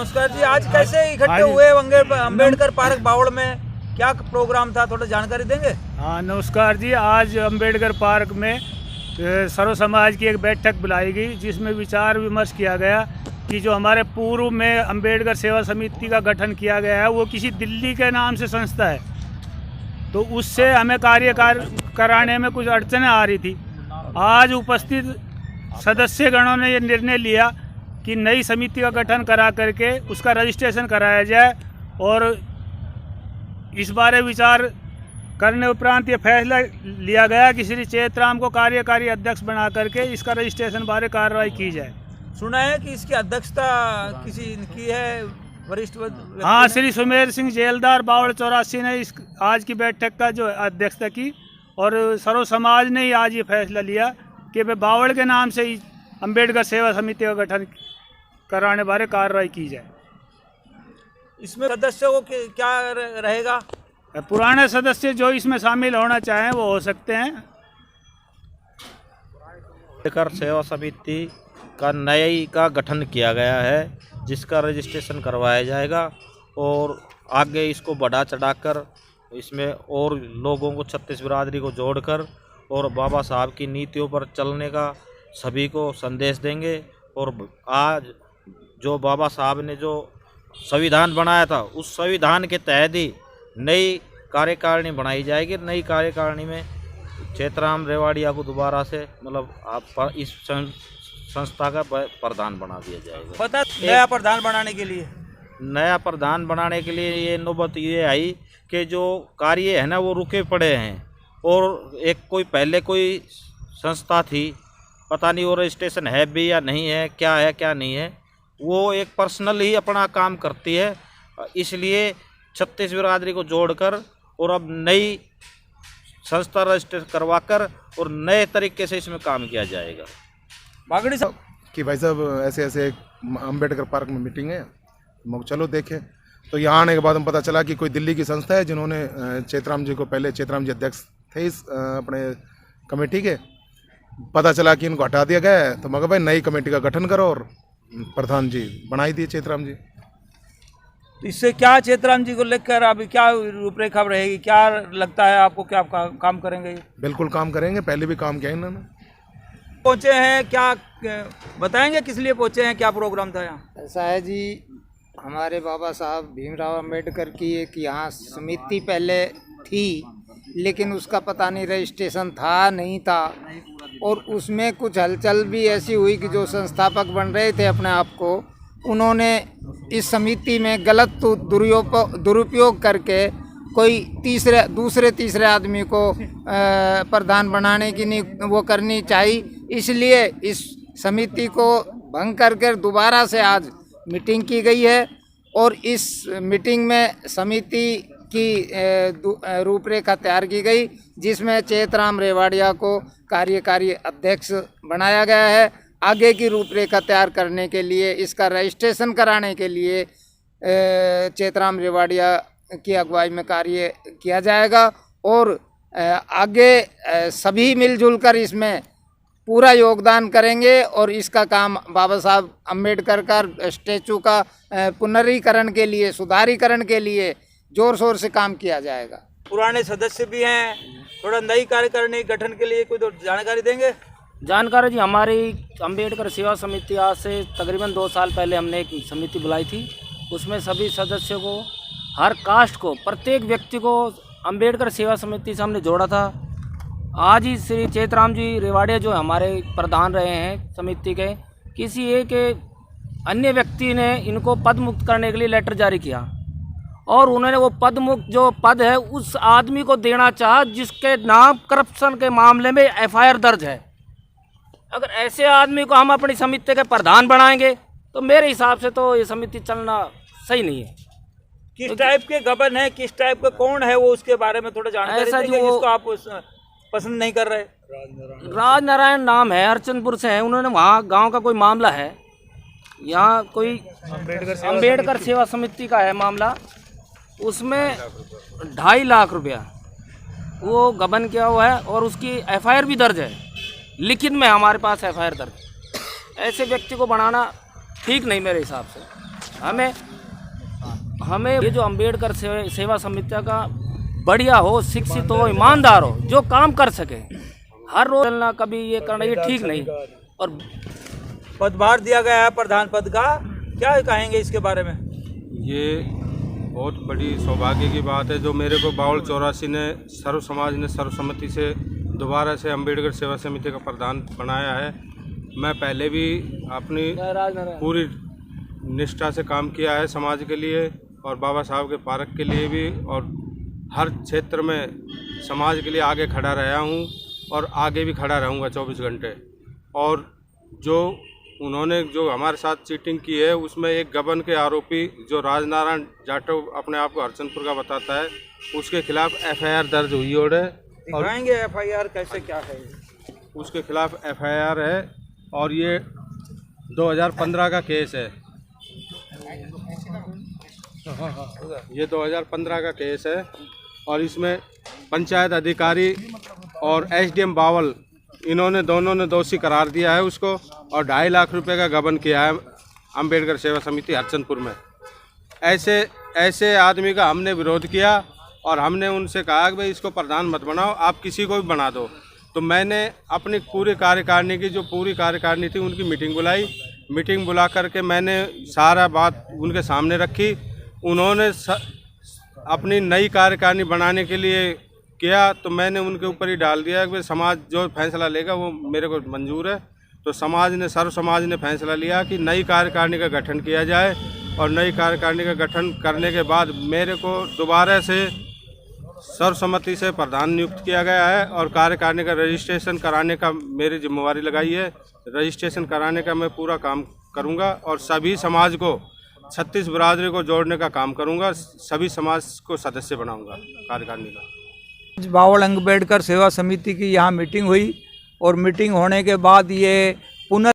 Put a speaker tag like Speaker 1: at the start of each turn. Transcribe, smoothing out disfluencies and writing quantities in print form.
Speaker 1: नमस्कार जी। आज कैसे इकट्ठे हुए अम्बेडकर पार्क बावड़ में, क्या प्रोग्राम था, थोड़ा जानकारी देंगे?
Speaker 2: हाँ नमस्कार जी। आज अम्बेडकर पार्क में सर्व समाज की एक बैठक बुलाई गई, जिसमें विचार विमर्श किया गया कि जो हमारे पूर्व में अम्बेडकर सेवा समिति का गठन किया गया है वो किसी दिल्ली के नाम से संस्था है, तो उससे हमें कार्य कराने में कुछ अड़चनें आ रही थी। आज उपस्थित सदस्यगणों ने ये निर्णय लिया कि नई समिति का गठन करा करके उसका रजिस्ट्रेशन कराया जाए, और इस बारे विचार करने उपरांत ये फैसला लिया गया कि श्री चेतराम को कार्यकारी अध्यक्ष बना करके इसका रजिस्ट्रेशन बारे कार्रवाई की जाए।
Speaker 1: सुना है कि इसकी अध्यक्षता किसी की है, वरिष्ठ व्यक्ति
Speaker 2: हाँ,
Speaker 1: ने?
Speaker 2: श्री सुमेर सिंह जेलदार बावड़ 84 ने इस आज की बैठक का जो अध्यक्षता की, और सर्व समाज ने ही आज ये फैसला लिया कि वे बावड़ के नाम से ही अम्बेडकर सेवा समिति का गठन कराने बारे कार्रवाई की जाए।
Speaker 1: इसमें सदस्यों को क्या रहेगा?
Speaker 2: पुराने सदस्य जो इसमें शामिल होना चाहें वो हो सकते हैं।
Speaker 3: अम्बेडकर सेवा समिति का नई का गठन किया गया है, जिसका रजिस्ट्रेशन करवाया जाएगा, और आगे इसको बढ़ा चढ़ाकर इसमें और लोगों को, छत्तीस बिरादरी को जोड़कर और बाबा साहब की नीतियों पर चलने का सभी को संदेश देंगे। और आज जो बाबा साहब ने जो संविधान बनाया था, उस संविधान के तहत ही नई कार्यकारिणी बनाई जाएगी। नई कार्यकारिणी में चेतराम रेवाड़िया को दोबारा से मतलब इस संस्था का प्रधान बना दिया जाएगा।
Speaker 1: पता नया प्रधान बनाने के लिए?
Speaker 3: नया प्रधान बनाने के लिए ये नौबत ये आई कि जो कार्य है ना वो रुके पड़े हैं, और एक कोई पहले कोई संस्था थी, पता नहीं वो रजिस्ट्रेशन है भी या नहीं है, क्या है क्या नहीं है, वो एक पर्सनल ही अपना काम करती है। इसलिए छत्तीस बिरादरी को जोड़कर और अब नई संस्था रजिस्टर करवाकर और नए तरीके से इसमें काम किया जाएगा।
Speaker 1: बागड़ी साहब
Speaker 4: कि भाई साहब ऐसे ऐसे अम्बेडकर पार्क में मीटिंग है, चलो देखें। तो यहाँ आने के बाद हम पता चला कि कोई दिल्ली की संस्था है जिन्होंने चेतराम जी को, पहले चेतराम जी अध्यक्ष थे इस अपने कमेटी के, पता चला कि इनको हटा दिया गया है। तो मगर भाई नई कमेटी का गठन करो और प्रधान जी बनाई दिए चेतराम जी।
Speaker 1: तो इससे क्या चेतराम जी को लेकर अभी क्या रूपरेखा रहेगी, क्या लगता है आपको, क्या काम करेंगे?
Speaker 4: बिल्कुल काम करेंगे, पहले भी काम किया इन्होंने।
Speaker 1: पहुँचे हैं, क्या बताएंगे किस लिए पहुँचे हैं, क्या प्रोग्राम था यहाँ?
Speaker 5: ऐसा है जी, हमारे बाबा साहब भीमराव अंबेडकर की एक यहाँ समिति पहले थी, लेकिन उसका पता नहीं रजिस्ट्रेशन था नहीं था, और उसमें कुछ हलचल भी ऐसी हुई कि जो संस्थापक बन रहे थे अपने आप को, उन्होंने इस समिति में गलत दुरुपयोग करके कोई दूसरे तीसरे आदमी को प्रधान बनाने की नहीं वो करनी चाहिए। इसलिए इस समिति को भंग करके दोबारा से आज मीटिंग की गई है, और इस मीटिंग में समिति की रूपरेखा तैयार की गई, जिसमें चेतराम रेवाड़िया को कार्यकारी अध्यक्ष बनाया गया है। आगे की रूपरेखा तैयार करने के लिए, इसका रजिस्ट्रेशन कराने के लिए चेतराम रेवाड़िया की अगुवाई में कार्य किया जाएगा, और आगे सभी मिलजुल कर इसमें पूरा योगदान करेंगे, और इसका काम बाबा साहब अम्बेडकर का स्टैचू का पुनरीकरण के लिए, सुधारीकरण के लिए जोर शोर से काम किया जाएगा।
Speaker 1: पुराने सदस्य भी हैं, थोड़ा नई कार्यकारिणी गठन के लिए कोई तो जानकारी देंगे?
Speaker 6: जानकारी जी, हमारी अम्बेडकर सेवा समिति आज से तकरीबन 2 साल पहले हमने एक समिति बुलाई थी। उसमें सभी सदस्यों को, हर कास्ट को, प्रत्येक व्यक्ति को अम्बेडकर सेवा समिति से हमने जोड़ा था। आज ही श्री चेतराम जी रेवाड़िया जो हमारे प्रधान रहे हैं समिति के, किसी एक अन्य व्यक्ति ने इनको पद मुक्त करने के लिए लेटर जारी किया, और उन्होंने वो पद मुक्त जो पद है उस आदमी को देना चाहा जिसके नाम करप्शन के मामले में FIR दर्ज है। अगर ऐसे आदमी को हम अपनी समिति के प्रधान बनाएंगे तो मेरे हिसाब से तो ये समिति चलना सही नहीं है।
Speaker 1: किस टाइप के गबन है, किस टाइप का कौन है वो, उसके बारे में थोड़ा जानकारी देंगे जिसको आप पसंद नहीं कर रहे?
Speaker 6: राज नारायण नाम है, अर्चनपुर से है। उन्होंने वहाँ गांव का कोई मामला है, यहाँ कोई अम्बेडकर सेवा समिति का है मामला, उसमें 2.5 लाख रुपया वो गबन किया हुआ है, और उसकी FIR भी दर्ज है, लिखित में हमारे पास FIR दर्ज। ऐसे व्यक्ति को बनाना ठीक नहीं मेरे हिसाब से। हमें ये जो अम्बेडकर सेवा समिति का बढ़िया हो, शिक्षित हो, ईमानदार हो, जो काम कर सके। हर रोज चलना, कभी ये करना, ये ठीक नहीं। और
Speaker 1: पदभार दिया गया है प्रधान पद का, क्या कहेंगे इसके बारे में?
Speaker 7: ये बहुत बड़ी सौभाग्य की बात है जो मेरे को बावल 84 ने सर्व समाज ने सर्वसम्मति से दोबारा से अम्बेडकर सेवा समिति का प्रधान बनाया है। मैं पहले भी अपनी पूरी निष्ठा से काम किया है समाज के लिए और बाबा साहब के पार्क के लिए भी, और हर क्षेत्र में समाज के लिए आगे खड़ा रहा हूँ और आगे भी खड़ा रहूँगा 24 घंटे। और जो उन्होंने जो हमारे साथ चीटिंग की है उसमें एक गबन के आरोपी जो राजनारायण जाटव अपने आप को हरचंदपुर का बताता है, उसके खिलाफ FIR दर्ज हुई और
Speaker 1: दिखाएंगे FIR कैसे क्या है?
Speaker 7: उसके खिलाफ FIR है और ये 2015 का केस है। ये 2015 का केस है और इसमें पंचायत अधिकारी और SDM बावल इन्होंने दोनों ने दोषी करार दिया है उसको और 2.5 लाख रुपए का गबन किया है अम्बेडकर सेवा समिति हरचंदपुर में। ऐसे आदमी का हमने विरोध किया और हमने उनसे कहा कि भाई इसको प्रधान मत बनाओ, आप किसी को भी बना दो। तो मैंने अपनी पूरी कार्यकारिणी की जो पूरी कार्यकारिणी थी उनकी मीटिंग बुला करके मैंने सारा बात उनके सामने रखी। उन्होंने अपनी नई कार्यकारिणी बनाने के लिए किया तो मैंने उनके ऊपर ही डाल दिया कि समाज जो फैसला लेगा वो मेरे को मंजूर है। तो सर्व समाज ने फैसला लिया कि नई कार्यकारिणी का गठन किया जाए और नई कार्यकारिणी का गठन करने के बाद मेरे को दोबारा से सर्वसम्मति से प्रधान नियुक्त किया गया है और कार्यकारिणी का रजिस्ट्रेशन कराने का मेरी जिम्मेवारी लगाई है। रजिस्ट्रेशन कराने का मैं पूरा काम करूंगा और सभी समाज को 36 बिरादरी को जोड़ने का काम करूंगा, सभी समाज को सदस्य बनाऊंगा कार्यकारिणी का।
Speaker 1: बावल अम्बेडकर सेवा समिति की यहाँ मीटिंग हुई और मीटिंग होने के बाद ये पुनः